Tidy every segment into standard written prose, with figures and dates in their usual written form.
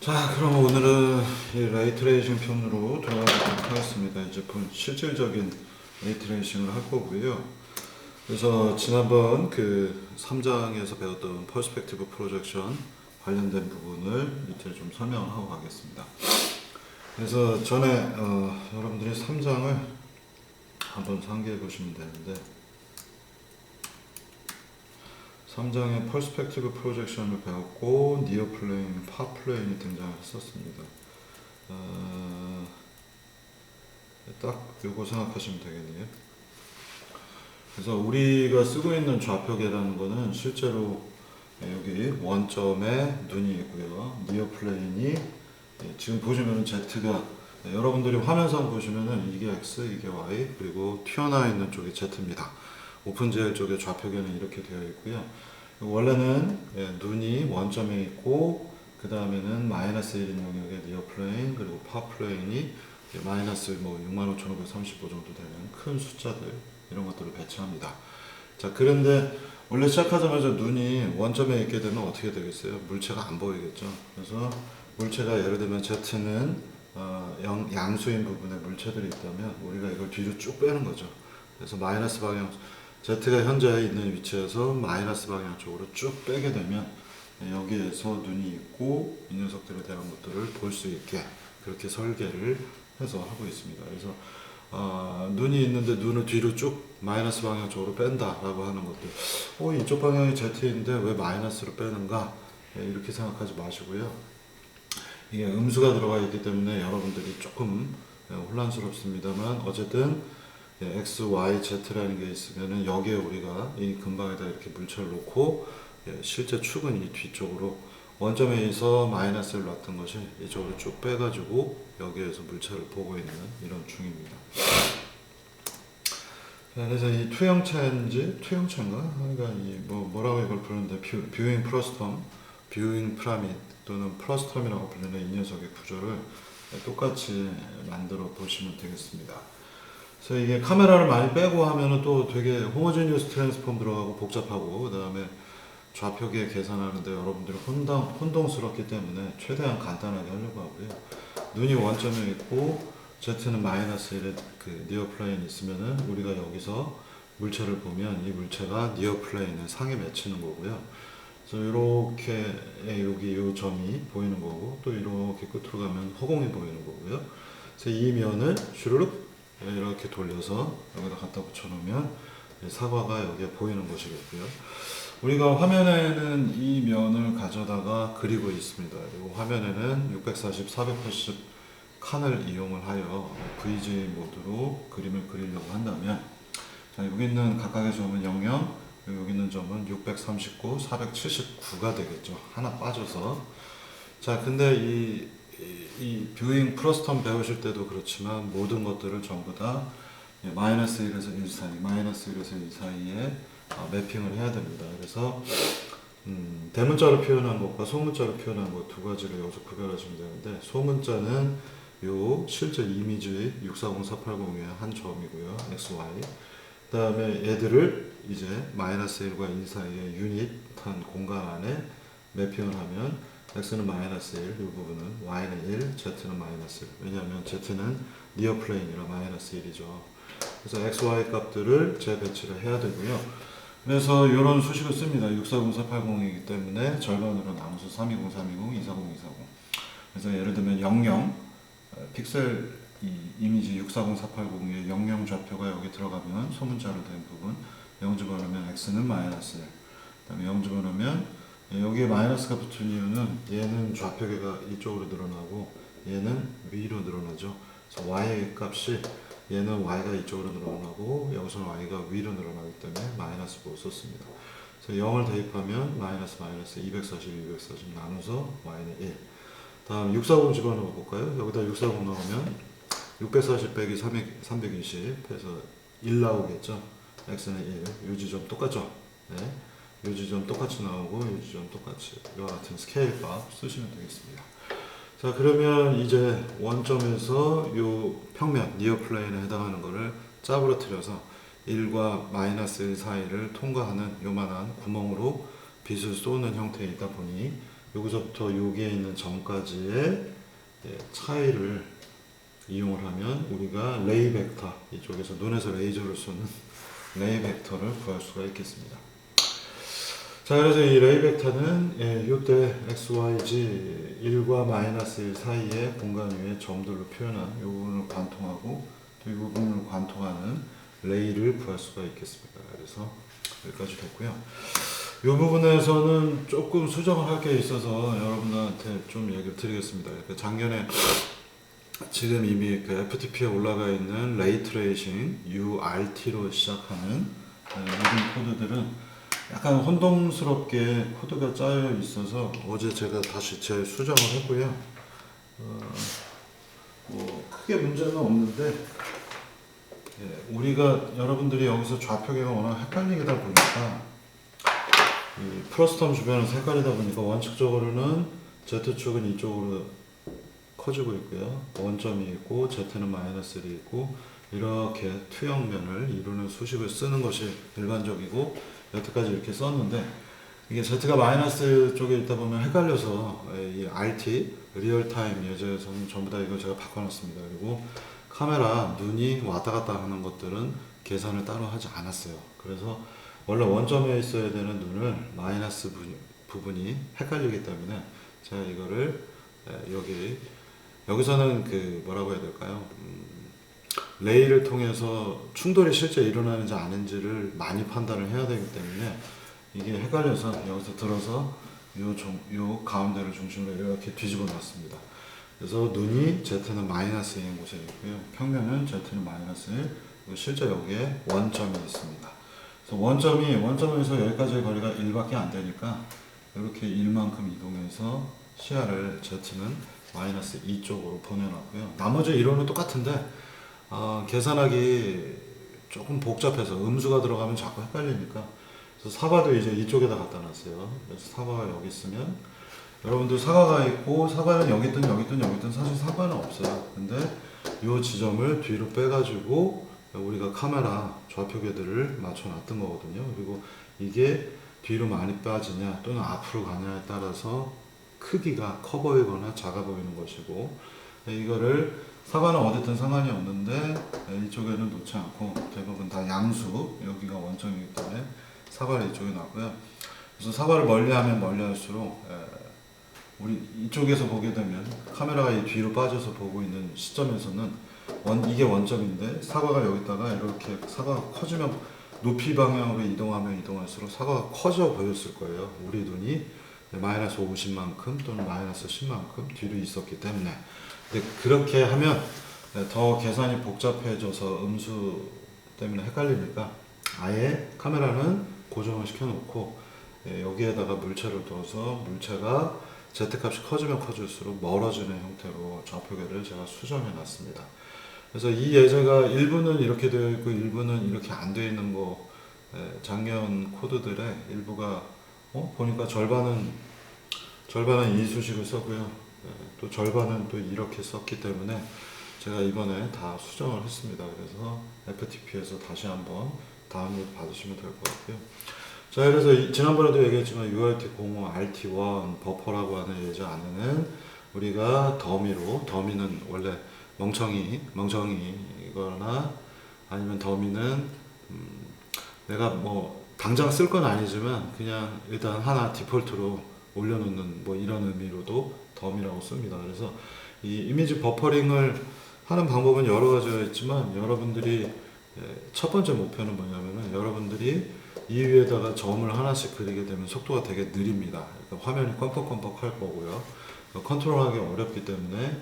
자, 그럼 오늘은 이 레이트레이싱 편으로 들어가도록 하겠습니다. 이제 실질적인 레이트레이싱을 할 거고요. 그래서 지난번 그 3장에서 배웠던 퍼스펙티브 프로젝션 관련된 부분을 이제 좀 설명을 하고 가겠습니다. 그래서 전에 여러분들이 3장을 한번 상기해 보시면 되는데 3장의 퍼스펙티브 프로젝션을 배웠고 니어 플레인, 파 플레인이 등장했었습니다. 딱 요거 생각하시면 되겠네요. 그래서 우리가 쓰고 있는 좌표계라는 거는 실제로 여기 원점에 눈이 있고요. 니어 플레인이 지금 보시면은 Z가 여러분들이 화면상 보시면은 이게 X, 이게 Y, 그리고 튀어나와 있는 쪽이 Z입니다. 오픈젤 쪽의 좌표계는 이렇게 되어 있고요. 원래는 눈이 원점에 있고 그 다음에는 마이너스 1인 영역의 니어 플레인 그리고 파 플레인이 마이너스 뭐 65,535 정도 되는 큰 숫자들 이런 것들을 배치합니다. 자, 그런데 원래 시작하자마자 눈이 원점에 있게 되면 어떻게 되겠어요? 물체가 안 보이겠죠. 그래서 물체가 예를 들면 Z는 양수인 부분에 물체들이 있다면 우리가 이걸 뒤로 쭉 빼는 거죠. 그래서 마이너스 방향 Z가 현재 있는 위치에서 마이너스 방향 쪽으로 쭉 빼게 되면 여기에서 눈이 있고 이 녀석들에 대한 것들을 볼 수 있게 그렇게 설계를 해서 하고 있습니다. 그래서 눈이 있는데 눈을 뒤로 쭉 마이너스 방향 쪽으로 뺀다라고 하는 것들 이쪽 방향이 Z인데 왜 마이너스로 빼는가 이렇게 생각하지 마시고요. 이게 음수가 들어가 있기 때문에 여러분들이 조금 혼란스럽습니다만 어쨌든 X, Y, Z라는 게 있으면은 여기에 우리가 이 근방에다 이렇게 물체를 놓고 실제 축은 이 뒤쪽으로 원점에서 마이너스를 놨던 것이 이쪽으로 쭉 빼가지고 여기에서 물체를 보고 있는 이런 중입니다. 그래서 이 투영체인가? 그러니까 뭐라고 이걸 부르는데 뷰잉 프러스텀, 뷰잉 피라미드 또는 플러스텀이라고 불리는 이 녀석의 구조를 똑같이 만들어 보시면 되겠습니다. 그래서 이게 카메라를 많이 빼고 하면은 또 되게 호모지니어스 트랜스폼 들어가고 복잡하고 그 다음에 좌표계 계산하는데 여러분들이 혼동스럽기 때문에 최대한 간단하게 하려고 하고요. 눈이 원점에 있고 Z는 마이너스 1의 그 니어 플레인 있으면은 우리가 여기서 물체를 보면 이 물체가 니어 플레인에 상에 맺히는 거고요. 그래서 이렇게 여기 이 점이 보이는 거고 또 이렇게 끝으로 가면 허공이 보이는 거고요. 그래서 이 면을 슈르륵 이렇게 돌려서 여기다 갖다 붙여놓으면 사과가 여기에 보이는 것이겠고요. 우리가 화면에는 이 면을 가져다가 그리고 있습니다. 그리고 화면에는 640, 480 칸을 이용을 하여 VG 모드로 그림을 그리려고 한다면 자, 여기 있는 각각의 점은 00, 그리고 여기 있는 점은 639, 479가 되겠죠. 하나 빠져서. 자, 근데 이 뷰잉 프로스텀 배우실 때도 그렇지만 모든 것들을 전부 다 마이너스 1에서 1 사이, 마이너스 1에서 1 사이에 매핑을 해야 됩니다. 그래서 대문자로 표현한 것과 소문자로 표현한 것 두 가지를 여기서 구별하시면 되는데 소문자는 요 실제 이미지 640480의 한 점이고요. XY. 그 다음에 얘들을 이제 마이너스 1과 1 사이의 유닛한 공간 안에 매핑을 하면 X는 마이너스 1, 이 부분은 Y는 1, Z는 마이너스 1. 왜냐하면 Z는 니어 플레인이라 마이너스 1이죠. 그래서 X, Y 값들을 재배치를 해야 되고요. 그래서 이런 수식을 씁니다. 640480이기 때문에 절반으로 나눠서 320, 320, 240, 240. 그래서 예를 들면 00, 픽셀 이미지 640480의 00 좌표가 여기 들어가면 소문자로 된 부분 0 집어넣으면 X는 마이너스 1. 그 다음에 0 집어넣으면 여기에 마이너스가 붙은 이유는 얘는 좌표계가 이쪽으로 늘어나고 얘는 위로 늘어나죠. 그래서 y 값이 얘는 y가 이쪽으로 늘어나고 여기서는 y가 위로 늘어나기 때문에 마이너스 못 썼습니다. 그래서 0을 대입하면 마이너스 240, 240 나눠서 y는 1. 다음 640 집어넣어 볼까요? 여기다 640 넣으면 640 빼기 320 해서 1 나오겠죠. x는 1. 이 지점 똑같죠? 네. 이 지점 똑같이 나오고 이 지점 똑같이 이와 같은 스케일 값 쓰시면 되겠습니다. 자, 그러면 이제 원점에서 이 평면 니어 플레인에 해당하는 거를 짜부러뜨려서 1과 마이너스 1 사이를 통과하는 요만한 구멍으로 빛을 쏘는 형태이다 보니 여기서부터 여기에 있는 점까지의 차이를 이용을 하면 우리가 레이 벡터, 이쪽에서 눈에서 레이저를 쏘는 레이 벡터를 구할 수가 있겠습니다. 자, 그래서 이 레이 벡터는 이때 x, y, z 1과 마이너스 1 사이의 공간 위에 점들로 표현한 이 부분을 관통하고 또 이 부분을 관통하는 레이를 구할 수가 있겠습니다. 그래서 여기까지 됐고요. 이 부분에서는 조금 수정을 할 게 있어서 여러분들한테 좀 얘기를 드리겠습니다. 작년에 지금 이미 그 FTP에 올라가 있는 레이 트레이싱 URT로 시작하는 모든 코드들은 약간 혼동스럽게 코드가 짜여 있어서 어제 제가 다시 재수정을 했고요. 뭐 크게 문제는 없는데 우리가 여러분들이 여기서 좌표계가 워낙 헷갈리다 보니까 이 프로스텀 주변은 헷갈리다 보니까 원칙적으로는 Z축은 이쪽으로 커지고 있고요. 원점이 있고 Z는 마이너스 1이 있고 이렇게 투영면을 이루는 수식을 쓰는 것이 일반적이고 여태까지 이렇게 썼는데 이게 Z가 마이너스 쪽에 있다 보면 헷갈려서 이 RT 리얼타임 예제에서는 전부 다 이거 제가 바꿔놨습니다. 그리고 카메라 눈이 왔다 갔다 하는 것들은 계산을 따로 하지 않았어요. 그래서 원래 원점에 있어야 되는 눈을 마이너스 부분이 헷갈리기 때문에 제가 이거를 여기서는 그 뭐라고 해야 될까요? 레이를 통해서 충돌이 실제 일어나는지 아닌지를 많이 판단을 해야 되기 때문에 이게 헷갈려서 여기서 들어서 요 가운데를 중심으로 이렇게 뒤집어 놨습니다. 그래서 눈이 Z는 마이너스 1인 곳에 있고요. 평면은 Z는 마이너스 1, 실제 여기에 원점이 있습니다. 그래서 원점에서 여기까지의 거리가 1밖에 안 되니까 이렇게 1만큼 이동해서 시야를 Z는 마이너스 2 쪽으로 보내놨고요. 나머지 이론은 똑같은데 계산하기 조금 복잡해서 음수가 들어가면 자꾸 헷갈리니까 그래서 사과도 이제 이쪽에다 갖다 놨어요. 그래서 사과가 여기 있으면 여러분들 사과가 있고 사과는 여기 있든 사실 상관은 없어요. 근데 이 지점을 뒤로 빼가지고 우리가 카메라 좌표계들을 맞춰 놨던 거거든요. 그리고 이게 뒤로 많이 빠지냐 또는 앞으로 가냐에 따라서 크기가 커 보이거나 작아 보이는 것이고 이거를 사과는 어디든 상관이 없는데 이쪽에는 놓지 않고 대부분 다 양수 여기가 원점이기 때문에 사과를 이쪽에 놨고요. 그래서 사과를 멀리하면 멀리할수록 우리 이쪽에서 보게 되면 카메라가 이 뒤로 빠져서 보고 있는 시점에서는 이게 원점인데 사과가 여기다가 이렇게 사과가 커지면 높이 방향으로 이동하면 이동할수록 사과가 커져 보였을 거예요. 우리 눈이 마이너스 50만큼 또는 마이너스 10만큼 뒤로 있었기 때문에. 근데 그렇게 하면 더 계산이 복잡해져서 음수 때문에 헷갈리니까 아예 카메라는 고정을 시켜놓고 여기에다가 물체를 둬서 물체가 Z값이 커지면 커질수록 멀어지는 형태로 좌표계를 제가 수정해 놨습니다. 그래서 이 예제가 일부는 이렇게 되어 있고 일부는 이렇게 안 되어 있는 거 작년 코드들의 일부가 보니까 절반은 이 수식을 썼고요. 또 절반은 또 이렇게 썼기 때문에 제가 이번에 다 수정을 했습니다. 그래서 FTP에서 다시 한번 다운로드 받으시면 될 것 같고요. 자, 그래서 지난번에도 얘기했지만 URT05 RT1 버퍼라고 하는 예제 안에는 우리가 더미는 원래 멍청이거나 아니면 더미는 내가 뭐 당장 쓸 건 아니지만 그냥 일단 하나 디폴트로 올려놓는 뭐 이런 의미로도 더미라고 씁니다. 그래서 이 이미지 버퍼링을 하는 방법은 여러 가지가 있지만 여러분들이 첫 번째 목표는 뭐냐면은 여러분들이 이 위에다가 점을 하나씩 그리게 되면 속도가 되게 느립니다. 그러니까 화면이 껌뻑껌뻑 할 거고요. 컨트롤하기 어렵기 때문에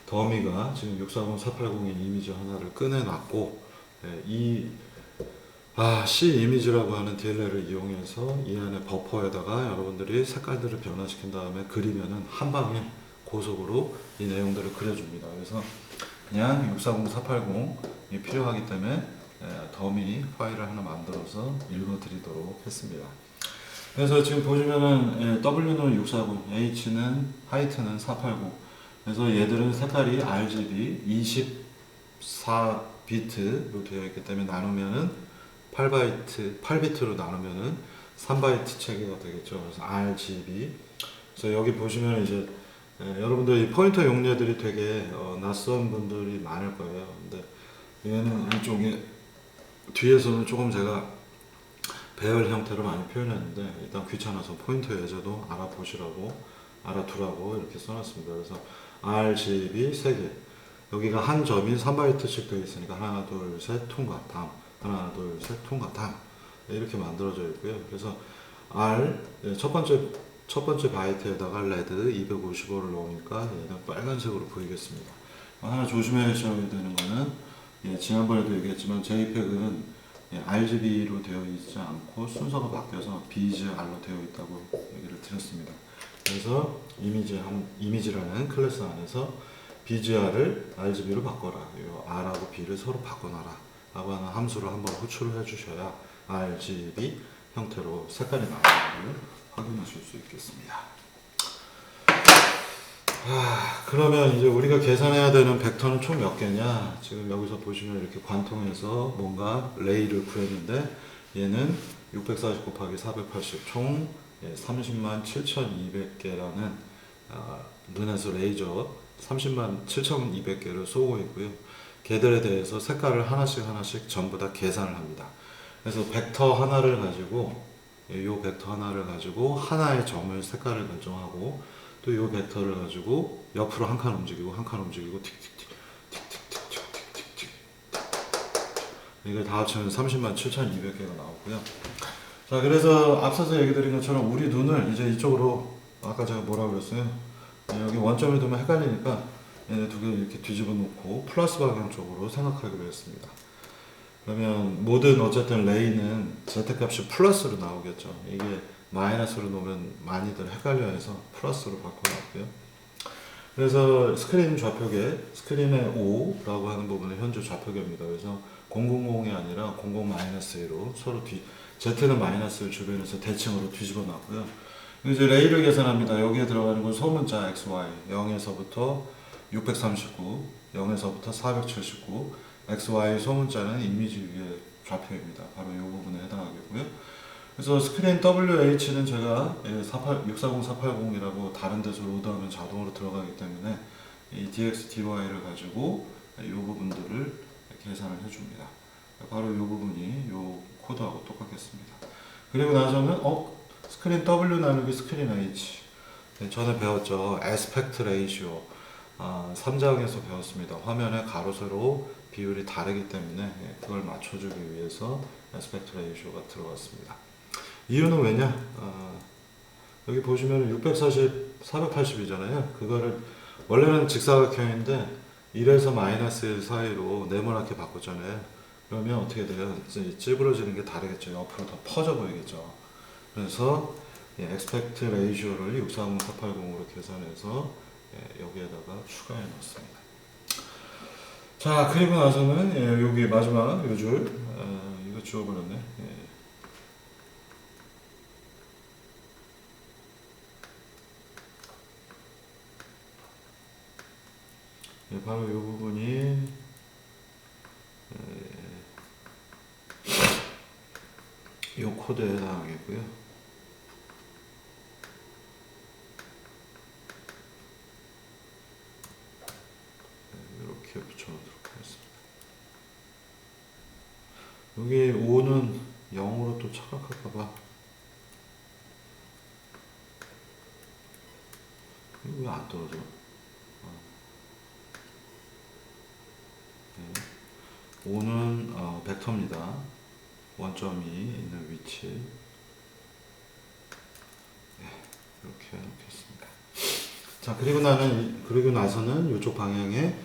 더미가 지금 640480의 이미지 하나를 꺼내놨고 C 이미지라고 하는 DLL을 이용해서 이 안에 버퍼에다가 여러분들이 색깔들을 변화시킨 다음에 그리면은 한 방에 고속으로 이 내용들을 그려줍니다. 그래서 그냥 640480이 필요하기 때문에 더미 파일을 하나 만들어서 읽어드리도록 했습니다. 그래서 지금 보시면은 W는 640, H는 하이트는 480. 그래서 얘들은 색깔이 RGB 24비트로 되어 있기 때문에 나누면은 8비트로 나누면은 3바이트 체계가 되겠죠. 그래서 RGB 그래서 여기 보시면 이제 여러분들 이 포인터 용례들이 되게 낯선 분들이 많을 거예요. 근데 얘는 이쪽에 뒤에서는 조금 제가 배열 형태로 많이 표현했는데 일단 귀찮아서 포인터 예제도 알아두라고 이렇게 써놨습니다. 그래서 RGB 3개, 여기가 한 점이 3바이트씩 되어 있으니까 하나 둘 셋 통과 다음, 하나 둘 셋 통과 다음, 이렇게 만들어져 있고요. 그래서 첫 번째 바이트에다가 레드 255를 넣으니까 얘는 빨간색으로 보이겠습니다. 하나 조심하셔야 되는 거는, 지난번에도 얘기했지만 JPEG은 RGB로 되어 있지 않고 순서가 바뀌어서 BGR로 되어 있다고 얘기를 드렸습니다. 그래서 이미지라는 클래스 안에서 BGR을 RGB로 바꿔라, R하고 B를 서로 바꿔놔라 라고 하는 함수를 한번 호출을 해주셔야 RGB 형태로 색깔이 나오는 걸 확인하실 수 있겠습니다. 그러면 이제 우리가 계산해야 되는 벡터는 총 몇 개냐? 지금 여기서 보시면 이렇게 관통해서 뭔가 레이를 구했는데, 얘는 640 곱하기 480 총 30만 7,200개라는 눈에서 레이저 30만 7,200개를 쏘고 있고요. 걔들에 대해서 색깔을 하나씩 전부 다 계산을 합니다. 그래서 벡터 하나를 가지고, 요 벡터 하나를 가지고 하나의 점을 색깔을 결정하고, 또 요 벡터를 가지고 옆으로 한 칸 움직이고 틱틱틱 이걸 다 합치면 30만 7,200개가 나오고요. 자, 그래서 앞서서 얘기 드린 것처럼 우리 눈을 이제 이쪽으로, 아까 제가 뭐라고 그랬어요? 여기 원점에 두면 헷갈리니까 얘네 두 개를 이렇게 뒤집어 놓고 플러스 방향 쪽으로 생각하기로 했습니다. 그러면 모든 어쨌든 레이는 Z값이 플러스로 나오겠죠. 이게 마이너스로 놓으면 많이들 헷갈려해서 플러스로 바꿔놨고요. 그래서 스크린 좌표계, 스크린의 O라고 하는 부분은 현재 좌표계입니다. 그래서 000이 아니라 00-1로 서로 Z는 마이너스 주변에서 대칭으로 뒤집어 놨고요. 이제 레이를 계산합니다. 여기에 들어가는 건 소문자 XY, 0에서부터 639, 0에서부터 479, XY 소문자는 이미지 위의 좌표입니다. 바로 이 부분에 해당하겠고요. 그래서 스크린 WH는 제가 640480이라고 다른 데서 로드하면 자동으로 들어가기 때문에 이 DX, DY를 가지고 이 부분들을 계산을 해줍니다. 바로 이 부분이 이 코드하고 똑같겠습니다. 그리고 나서는 스크린 W 나누기 스크린 H, 전에 배웠죠. 에스펙트 레이시오 3장에서 배웠습니다. 화면의 가로 세로 비율이 다르기 때문에 그걸 맞춰주기 위해서 에스펙트 레이시오가 들어갔습니다. 이유는 왜냐? 여기 보시면 640, 480이잖아요. 그거를 원래는 직사각형인데 1에서 마이너스 1 사이로 네모나게 바꿨잖아요. 그러면 어떻게 돼요? 찌부러지는 게 다르겠죠. 옆으로 더 퍼져 보이겠죠. 그래서 엑스펙트 레이시오를 640480으로 계산해서 여기에다가 추가해 놓습니다. 자, 그리고 나서는 여기 마지막 요 줄, 이거 지워버렸네. 바로 이 부분이 이 코드에 해당하겠고요. 이렇게 붙여놓도록 하겠습니다. 여기 5는 0으로 또 착각할까봐. 이거 왜 안 떨어져? 5는 벡터입니다. 원점이 있는 위치. 이렇게 놓겠습니다. 자, 그리고 나서는 이쪽 방향에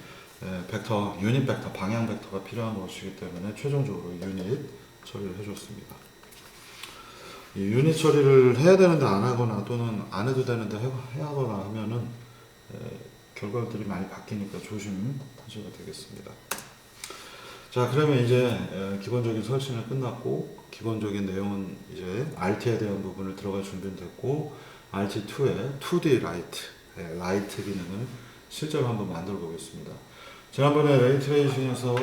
벡터, 유닛 벡터, 방향 벡터가 필요한 것이기 때문에 최종적으로 유닛 처리를 해줬습니다. 이 유닛 처리를 해야 되는데 안 하거나 또는 안 해도 되는데 해야 하거나 하면은 결과들이 많이 바뀌니까 조심하셔야 되겠습니다. 자, 그러면 이제 기본적인 설치는 끝났고, 기본적인 내용은 이제 RT에 대한 부분을 들어갈 준비는 됐고, RT2의 2D 라이트 기능을 실제로 한번 만들어 보겠습니다. 지난번에 레이트레이싱에서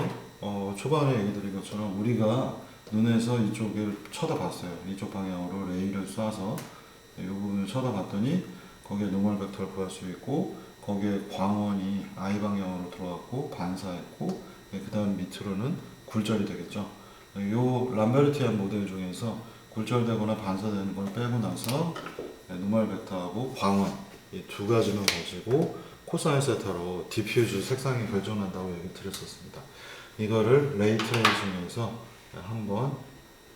초반에 얘기 드린 것처럼 우리가 눈에서 이쪽을 쳐다봤어요. 이쪽 방향으로 레이를 쏴서 이 부분을 쳐다봤더니 거기에 노멀 벡터를 구할 수 있고, 거기에 광원이 I 방향으로 들어갔고 반사했고, 그 다음 밑으로는 굴절이 되겠죠. 요 람베르티안 모델 중에서 굴절되거나 반사되는 걸 빼고 나서 노멀 벡터하고 광원 이 두 가지만 가지고 코사인 세타로 디퓨즈 색상이 결정난다고 얘기 드렸었습니다. 이거를 레이 트레이싱에서 한번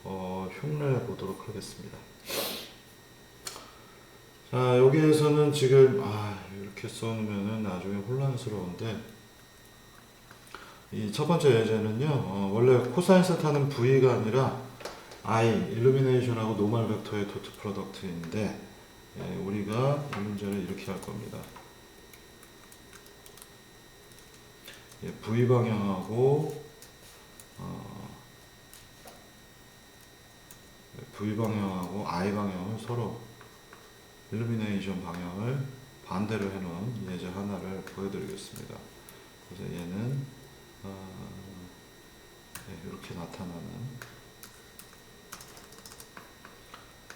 흉내내 보도록 하겠습니다. 자, 여기에서는 지금 이렇게 써놓으면 나중에 혼란스러운데, 이 첫 번째 예제는요, 원래 코사인 세타는 V가 아니라 I, 일루미네이션하고 노멀 벡터의 도트 프로덕트인데, 우리가 이 문제를 이렇게 할 겁니다. V 방향하고 I 방향을 서로 일루미네이션 방향을 반대로 해놓은 예제 하나를 보여드리겠습니다. 그래서 얘는 이렇게 나타나는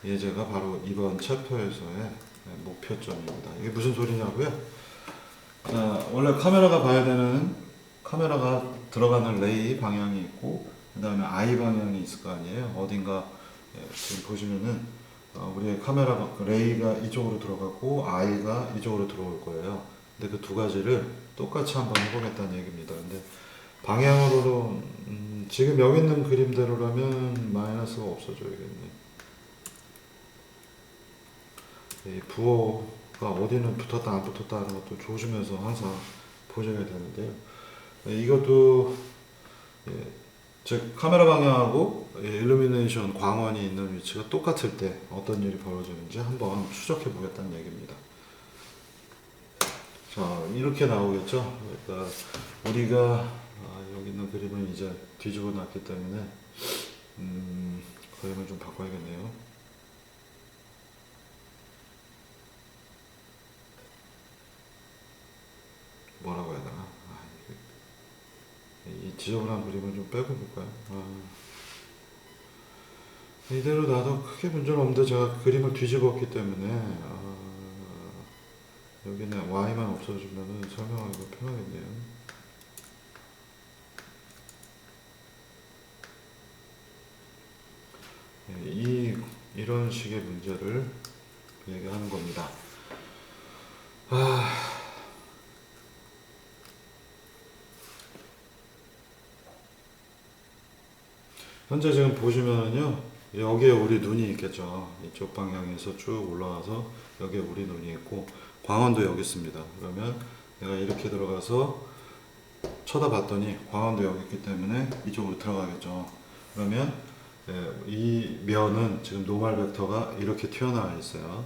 예제가 바로 이번 챕터에서의 목표점입니다. 이게 무슨 소리냐고요? 원래 카메라가 들어가는 레이 방향이 있고, 그 다음에 I 방향이 있을 거 아니에요. 어딘가 지금 보시면은 우리의 카메라가 레이가 이쪽으로 들어가고 I가 이쪽으로 들어올 거예요. 근데 그 두 가지를 똑같이 한번 해보겠다는 얘기입니다. 근데 방향으로 지금 여기 있는 그림대로라면 마이너스가 없어져야겠네. 이 부호가 어디는 붙었다 안 붙었다 하는 것도 조심해서 항상 보셔야 되는데요. 이것도 즉 카메라 방향하고 일루미네이션 광원이 있는 위치가 똑같을 때 어떤 일이 벌어지는지 한번 추적해 보겠다는 얘기입니다. 자, 이렇게 나오겠죠. 그러니까 우리가 여기 있는 그림을 이제 뒤집어 놨기 때문에 그림을 좀 바꿔야겠네요. 뭐라고 해야 되나? 이 지저분한 그림을 좀 빼고 볼까요? 이대로 놔도 크게 문제는 없는데 제가 그림을 뒤집었기 때문에 여기는 Y만 없어지면 설명하기가 편하겠네요. 이런 식의 문제를 얘기하는 겁니다. 현재 지금 보시면은요, 여기에 우리 눈이 있겠죠. 이쪽 방향에서 쭉 올라와서 여기에 우리 눈이 있고, 광원도 여기 있습니다. 그러면 내가 이렇게 들어가서 쳐다봤더니 광원도 여기 있기 때문에 이쪽으로 들어가겠죠. 그러면 이 면은 지금 노멀 벡터가 이렇게 튀어나와 있어요.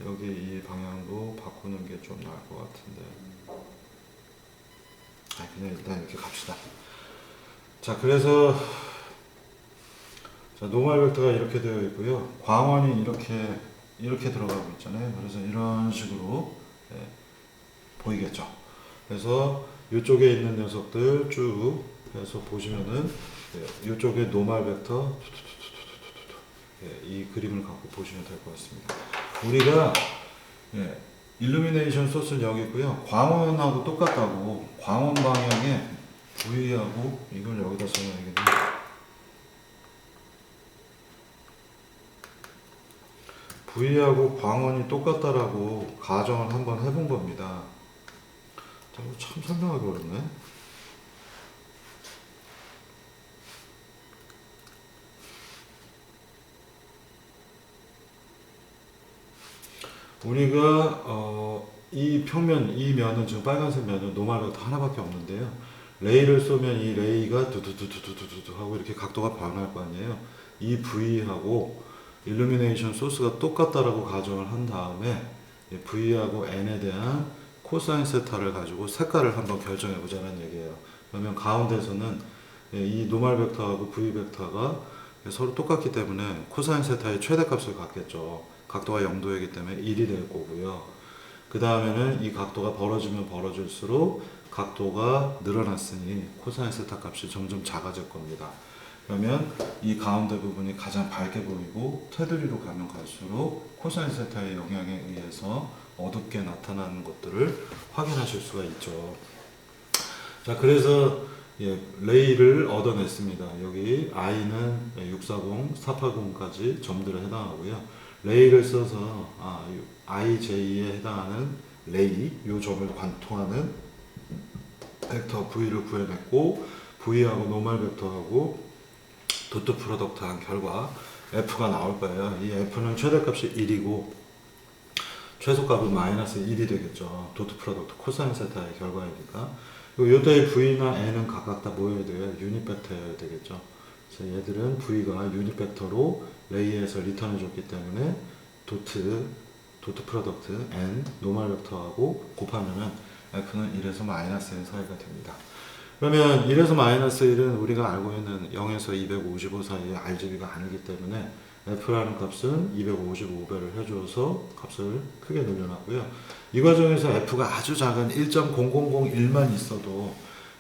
여기 이 방향도 바꾸는 게 좀 나을 것 같은데, 그냥 일단 이렇게 갑시다. 자, 그래서 노멀 벡터가 이렇게 되어 있고요. 광원이 이렇게 들어가고 있잖아요. 그래서 이런 식으로 보이겠죠. 그래서 이쪽에 있는 녀석들 쭉 해서 보시면은 이쪽에 노멀 벡터 이 그림을 갖고 보시면 될 것 같습니다. 우리가 일루미네이션 소스는 여기 있고요. 광원하고 똑같다고 광원 방향에 V하고 이걸 여기다 써놔야겠네요. V하고 광원이 똑같다라고 가정을 한번 해본 겁니다. 참 설명하기 어렵네. 우리가 이 평면, 이 면은 지금 빨간색 면은 노멀 벡터 하나밖에 없는데요. 레이를 쏘면 이 레이가 두두두두두두 하고 이렇게 각도가 변할 거 아니에요. 이 V하고 일루미네이션 소스가 똑같다라고 가정을 한 다음에 V하고 N에 대한 코사인 세타를 가지고 색깔을 한번 결정해 보자는 얘기예요. 그러면 가운데서는 이 노멀 벡터하고 V 벡터가 서로 똑같기 때문에 코사인 세타의 최대값을 갖겠죠. 각도가 0도이기 때문에 1이 될 거고요. 그 다음에는 이 각도가 벌어지면 벌어질수록 각도가 늘어났으니 코사인 세타 값이 점점 작아질 겁니다. 그러면 이 가운데 부분이 가장 밝게 보이고 테두리로 가면 갈수록 코사인 세타의 영향에 의해서 어둡게 나타나는 것들을 확인하실 수가 있죠. 자, 그래서 레이를 얻어냈습니다. 여기 i는 640, 480까지 점들에 해당하고요. 레이를 써서 ij에 해당하는 레이, 이 점을 관통하는 벡터 v를 구해냈고, v하고 노멀 벡터하고 도트 프로덕트 한 결과 f가 나올 거예요. 이 f는 최대값이 1이고 최소값은 마이너스 1이 되겠죠. 도트 프로덕트 코사인 세타의 결과이니까. 요때의 v나 n은 각각 다 뭐여야 돼요? 유닛 벡터여야 되겠죠. 그래서 얘들은 v가 유닛 벡터로 레이에서 리턴해 줬기 때문에 도트 프로덕트 n 노멀 벡터하고 곱하면은 f는 1에서 마이너스 n 사이가 됩니다. 그러면 1에서 마이너스 1은 우리가 알고 있는 0에서 255 사이의 RGB가 아니기 때문에 F라는 값은 255배를 해줘서 값을 크게 늘려놨고요. 이 과정에서 F가 아주 작은 1.0001만 있어도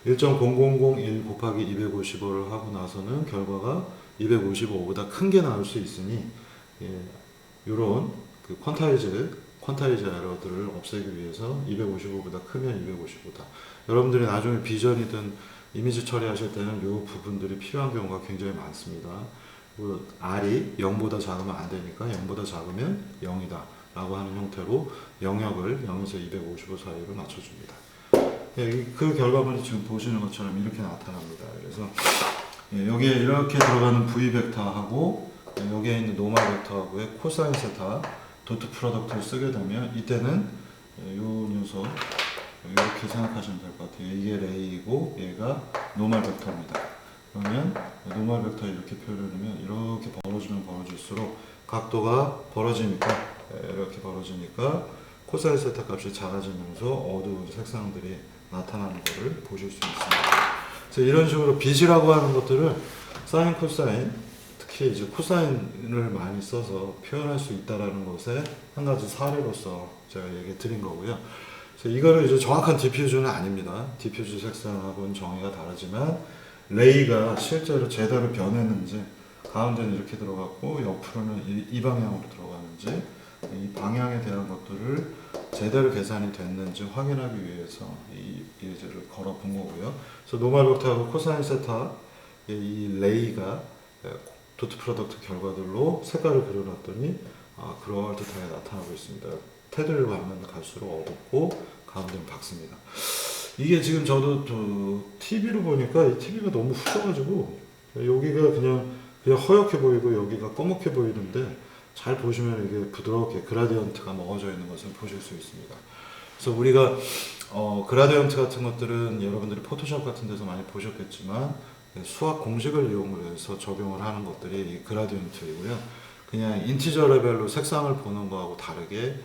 1.0001 곱하기 255를 하고 나서는 결과가 255보다 큰 게 나올 수 있으니 이런 그 퀀타이즈 에러들을 없애기 위해서 255보다 크면 255다. 여러분들이 나중에 비전이든 이미지 처리하실 때는 이 부분들이 필요한 경우가 굉장히 많습니다. R이 0보다 작으면 안 되니까 0보다 작으면 0이다 라고 하는 형태로 영역을 0에서 255 사이로 맞춰줍니다. 그 결과물이 지금 보시는 것처럼 이렇게 나타납니다. 그래서 여기에 이렇게 들어가는 V 벡터하고 여기에 있는 노멀 벡터하고의 코사인 세타 도트 프로덕트를 쓰게 되면 이때는 이 녀석 이렇게 생각하시면 될 것 같아요. 이게 레이이고 얘가 노멀 벡터입니다. 그러면 노멀 벡터 이렇게 표현하면 이렇게 벌어지면 벌어질수록 각도가 벌어지니까 이렇게 벌어지니까 코사인 세타 값이 작아지면서 어두운 색상들이 나타나는 것을 보실 수 있습니다. 그래서 이런 식으로 빛이라고 하는 것들을 사인, 코사인, 특히 이제 코사인을 많이 써서 표현할 수 있다라는 것에 한 가지 사례로서 제가 얘기 드린 거고요. 그래서 이거는 이제 정확한 디퓨즈는 아닙니다. 디퓨즈 색상하고는 정의가 다르지만 레이가 실제로 제대로 변했는지 가운데는 이렇게 들어갔고 옆으로는 이 방향으로 들어가는지 이 방향에 대한 것들을 제대로 계산이 됐는지 확인하기 위해서 이 예제를 걸어 본 거고요. 그래서 노멀 벡터하고 코사인 세타 이 레이가 도트 프로덕트 결과들로 색깔을 그려놨더니 그럴듯하게 나타나고 있습니다. 테두리를 가면 갈수록 어둡고 가운데는 밝습니다. 이게 지금 저도 TV로 보니까 이 TV가 너무 후져가지고 여기가 그냥 허옇게 보이고 여기가 검게 보이는데 잘 보시면 이게 부드럽게 그라디언트가 먹어져 있는 것을 보실 수 있습니다. 그래서 우리가 그라디언트 같은 것들은 여러분들이 포토샵 같은 데서 많이 보셨겠지만 수학 공식을 이용해서 적용을 하는 것들이 이 그라디언트이고요. 그냥 인티저 레벨로 색상을 보는 거하고 다르게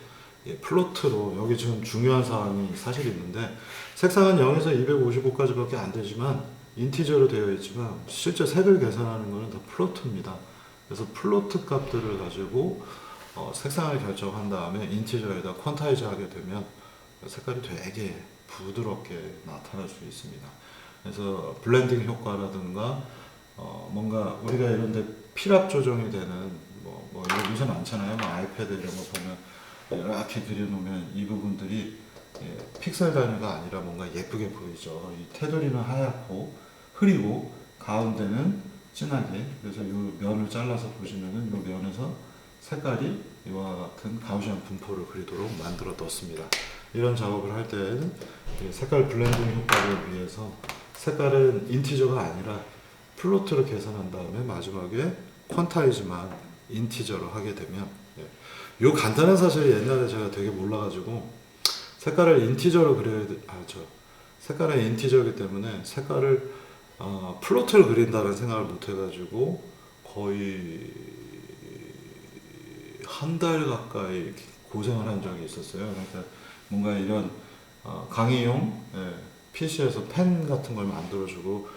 플로트로 여기 지금 중요한 사항이 사실 있는데 색상은 0에서 255까지밖에 안 되지만 인티저로 되어 있지만 실제 색을 계산하는 것은 다 플로트입니다. 그래서 플로트 값들을 가지고 색상을 결정한 다음에 인티저에다 퀀타이즈 하게 되면 색깔이 되게 부드럽게 나타날 수 있습니다. 그래서 블렌딩 효과라든가 뭔가 우리가 이런데 필압 조정이 되는 뭐 요새 많잖아요. 뭐 아이패드 이런 거 보면 이렇게 그려놓으면 이 부분들이 픽셀 단위가 아니라 뭔가 예쁘게 보이죠. 이 테두리는 하얗고 흐리고 가운데는 진하게, 그래서 이 면을 잘라서 보시면은 이 면에서 색깔이 이와 같은 가우시안 분포를 그리도록 만들어 뒀습니다. 이런 작업을 할 때는 색깔 블렌딩 효과를 위해서 색깔은 인티저가 아니라 플로트로 계산한 다음에 마지막에 퀀타이즈만 인티저로 하게 되면 요 간단한 사실이 옛날에 제가 되게 몰라가지고 색깔을 인티저로 그려야 색깔은 인티저이기 때문에 색깔을 플로트를 그린다는 생각을 못 해가지고 거의 한 달 가까이 고생을 한 적이 있었어요. 그러니까 뭔가 이런 강의용 PC에서 펜 같은 걸 만들어주고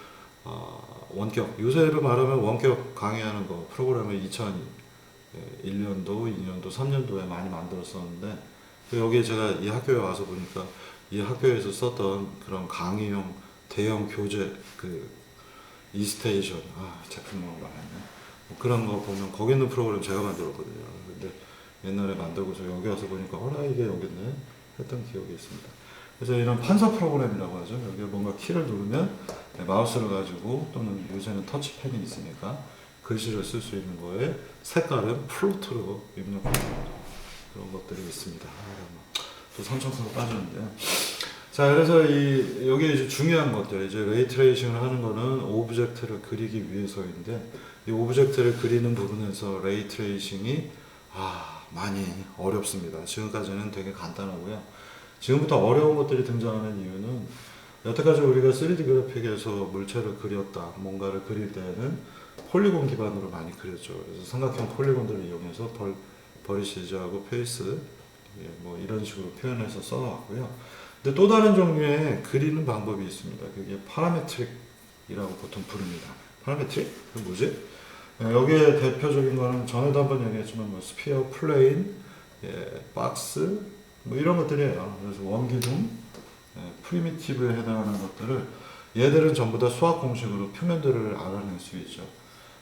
원격, 요새로 말하면 원격 강의하는 거 프로그램을 2001년도, 2년도, 3년도에 많이 만들었었는데 여기에 제가 이 학교에 와서 보니까 이 학교에서 썼던 그런 강의용 대형 교재 이스테이션, 제품 너무 많았네. 뭐 그런 거 보면 거기 있는 프로그램 제가 만들었거든요. 근데 옛날에 만들고서 여기 와서 보니까 이게 여기 있네 했던 기억이 있습니다. 그래서 이런 판서 프로그램이라고 하죠. 여기에 뭔가 키를 누르면 마우스를 가지고 또는 요새는 터치펜이 있으니까 글씨를 쓸 수 있는 거에 색깔은 플로트로 입력하는 그런 것들이 있습니다. 또 3,000% 빠졌는데. 자, 그래서 여기 이제 중요한 것들, 이제 레이 트레이싱을 하는 거는 오브젝트를 그리기 위해서인데, 이 오브젝트를 그리는 부분에서 레이 트레이싱이 많이 어렵습니다. 지금까지는 되게 간단하고요. 지금부터 어려운 것들이 등장하는 이유는 여태까지 우리가 3D 그래픽에서 물체를 그렸다, 뭔가를 그릴 때는 폴리곤 기반으로 많이 그렸죠. 그래서 삼각형 폴리곤들을 이용해서 버리시즈하고 페이스, 뭐 이런 식으로 표현해서 써왔고요. 근데 또 다른 종류의 그리는 방법이 있습니다. 그게 파라메트릭이라고 보통 부릅니다. 파라메트릭? 그 뭐지? 여기에 대표적인 거는 전에도 한번 얘기했지만 뭐 스피어, 플레인, 박스 뭐 이런 것들이에요. 그래서 원기둥, 프리미티브에 해당하는 것들을 얘들은 전부 다 수학 공식으로 표면들을 알아낼 수 있죠.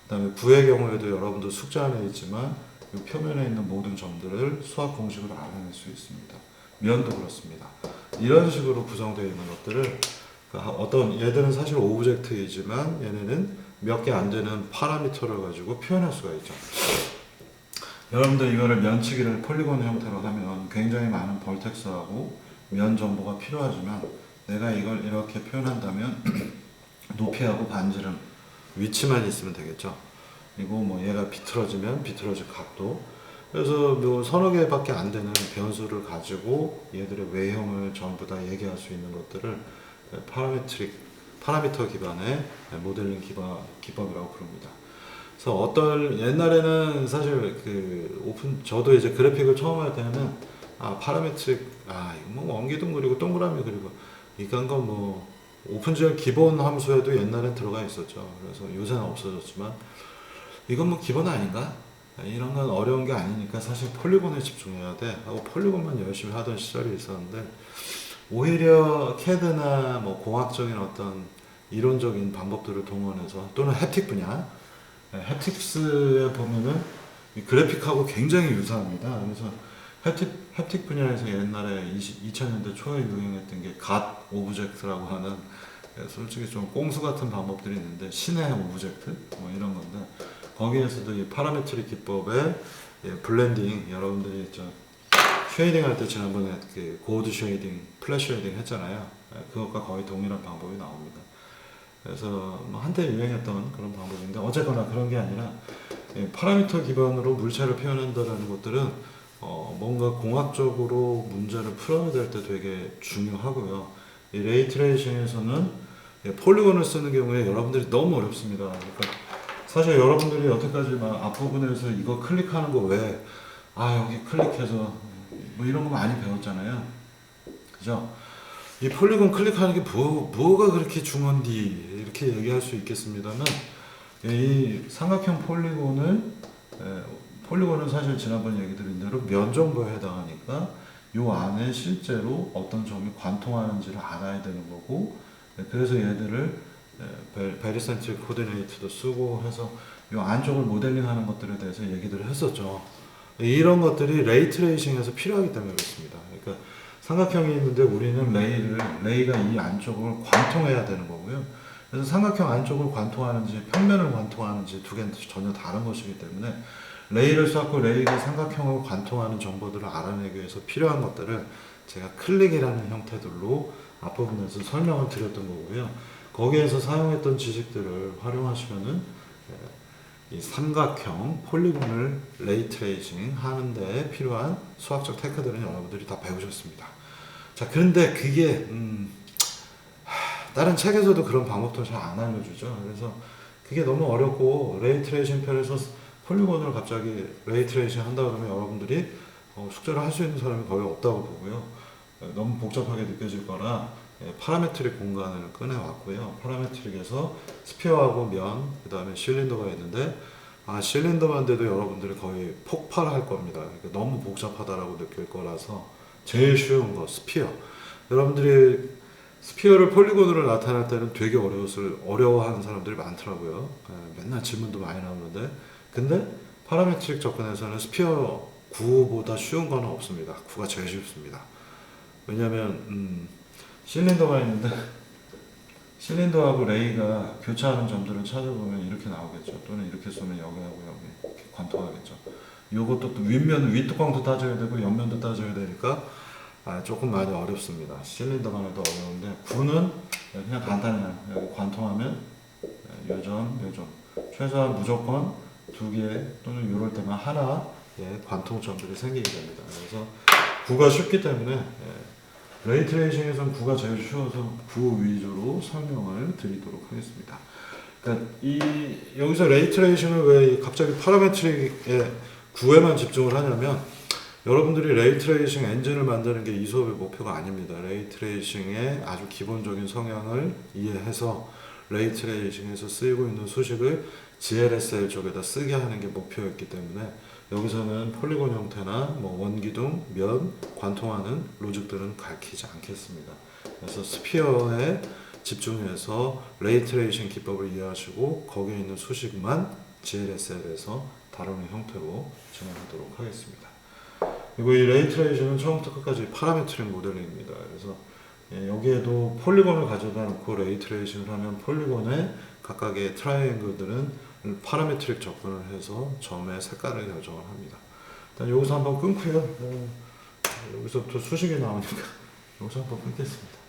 그 다음에 구의 경우에도 여러분도 숙제 안에 있지만 이 표면에 있는 모든 점들을 수학 공식으로 알아낼 수 있습니다. 면도 그렇습니다. 이런 식으로 구성되어 있는 것들을 얘들은 사실 오브젝트이지만 얘네는 몇 개 안 되는 파라미터를 가지고 표현할 수가 있죠. 여러분들 이거를 면치기를 폴리곤 형태로 하면 굉장히 많은 벌텍스하고 면 정보가 필요하지만 내가 이걸 이렇게 표현한다면 높이하고 반지름, 위치만 있으면 되겠죠. 그리고 뭐 얘가 비틀어지면 비틀어질 각도. 그래서 뭐 서너 개밖에 안 되는 변수를 가지고 얘들의 외형을 전부 다 얘기할 수 있는 것들을 파라미터 기반의 모델링 기법이라고 부릅니다. 그래서 옛날에는 사실 저도 이제 그래픽을 처음 할 때는 파라메트릭 이거 뭐 원기둥 그리고 동그라미 그리고 이건 뭐 오픈GL 기본 함수에도 옛날엔 들어가 있었죠. 그래서 요새는 없어졌지만 이건 뭐 기본 아닌가? 이런 건 어려운 게 아니니까 사실 폴리곤에 집중해야 돼 하고 폴리곤만 열심히 하던 시절이 있었는데 오히려 CAD나 뭐 공학적인 어떤 이론적인 방법들을 동원해서 또는 햅틱 분야 햅틱스에 보면은 그래픽하고 굉장히 유사합니다. 그래서 햅틱 분야에서 옛날에 2000년대 초에 유행했던 게 갓 오브젝트라고 하는 솔직히 좀 꽁수 같은 방법들이 있는데 신의 오브젝트 뭐 이런 건데 거기에서도 이 파라메트릭 기법의 블렌딩 여러분들이 쉐이딩 할 때 지난번에 고드 쉐이딩, 플래시 쉐이딩 했잖아요. 그것과 거의 동일한 방법이 나옵니다. 그래서 뭐 한때 유행했던 그런 방법인데 어쨌거나 그런 게 아니라 파라미터 기반으로 물체를 표현한다는 것들은 뭔가 공학적으로 문제를 풀어야 될 때 되게 중요하고요. 이 레이 트레이싱에서는 폴리곤을 쓰는 경우에 여러분들이 너무 어렵습니다. 그러니까 사실 여러분들이 여태까지 막 앞부분에서 이거 클릭하는 거 왜 여기 클릭해서 뭐 이런 거 많이 배웠잖아요. 그죠? 이 폴리곤 클릭하는 게 뭐가 그렇게 중요한디 이렇게 얘기할 수 있겠습니다만 이 삼각형 폴리곤은 사실 지난번 얘기 드린 대로 면 정보에 해당하니까 요 안에 실제로 어떤 점이 관통하는지를 알아야 되는 거고 그래서 얘들을 베리센트릭 코디네이트도 쓰고 해서 요 안쪽을 모델링하는 것들에 대해서 얘기들을 했었죠. 이런 것들이 레이 트레이싱에서 필요하기 때문에 그렇습니다. 그러니까 삼각형이 있는데 우리는 레이가 이 안쪽을 관통해야 되는 거고요. 그래서 삼각형 안쪽을 관통하는지 평면을 관통하는지 두 개는 전혀 다른 것이기 때문에 레이를 쌓고 레이가 삼각형을 관통하는 정보들을 알아내기 위해서 필요한 것들을 제가 클릭이라는 형태들로 앞부분에서 설명을 드렸던 거고요. 거기에서 사용했던 지식들을 활용하시면은 이 삼각형 폴리곤을 레이 트레이싱 하는데 필요한 수학적 테크들은 여러분들이 다 배우셨습니다. 자, 그런데 그게 다른 책에서도 그런 방법도 잘 안 알려주죠. 그래서 그게 너무 어렵고 레이 트레이싱 편에서 폴리곤을 갑자기 레이 트레이싱 한다 그러면 여러분들이 숙제를 할 수 있는 사람이 거의 없다고 보고요. 너무 복잡하게 느껴질 거라 파라메트릭 공간을 꺼내왔고요. 파라메트릭에서 스피어하고 면, 그 다음에 실린더가 있는데 실린더만 돼도 여러분들이 거의 폭발할 겁니다. 그러니까 너무 복잡하다라고 느낄 거라서 제일 쉬운 거 스피어. 여러분들이 스피어를 폴리곤으로 나타낼 때는 되게 어려워하는 사람들이 많더라고요. 맨날 질문도 많이 나오는데, 근데 파라메트릭 접근에서는 스피어 구보다 쉬운 거는 없습니다. 구가 제일 쉽습니다. 왜냐면 실린더가 있는데 실린더하고 레이가 교차하는 점들을 찾아보면 이렇게 나오겠죠. 또는 이렇게 쏘면 여기하고 여기 이렇게 관통하겠죠. 요것도 또 윗뚜껑도 따져야 되고 옆면도 따져야 되니까 조금 많이 어렵습니다. 실린더만 해도 어려운데 구는 그냥 간단해요. 여기 관통하면 요점 최소한 무조건 2개 또는 이럴 때만 하나 관통점들이 생기게 됩니다. 그래서 구가 쉽기 때문에 레이트레이싱에서는 구가 제일 쉬워서 구 위주로 설명을 드리도록 하겠습니다. 그러니까 여기서 레이트레이싱을 왜 갑자기 파라메트릭의 구에만 집중을 하냐면 여러분들이 레이트레이싱 엔진을 만드는 게 이 수업의 목표가 아닙니다. 레이트레이싱의 아주 기본적인 성향을 이해해서 레이트레이싱에서 쓰이고 있는 수식을 GLSL 쪽에다 쓰게 하는 게 목표였기 때문에 여기서는 폴리곤 형태나 뭐 원기둥, 면, 관통하는 로직들은 가르치지 않겠습니다. 그래서 스피어에 집중해서 레이트레이싱 기법을 이해하시고 거기에 있는 수식만 GLSL에서 다루는 형태로 진행하도록 하겠습니다. 그리고 이 레이트레이싱은 처음부터 끝까지 파라메트릭 모델링입니다. 그래서 여기에도 폴리곤을 가져다 놓고 레이트레이싱을 하면 폴리곤의 각각의 트라이앵글들은 파라메트릭 접근을 해서 점의 색깔을 결정을 합니다. 일단 여기서 한번 끊고요. 여기서부터 수식이 나오니까 여기서 한번 끊겠습니다.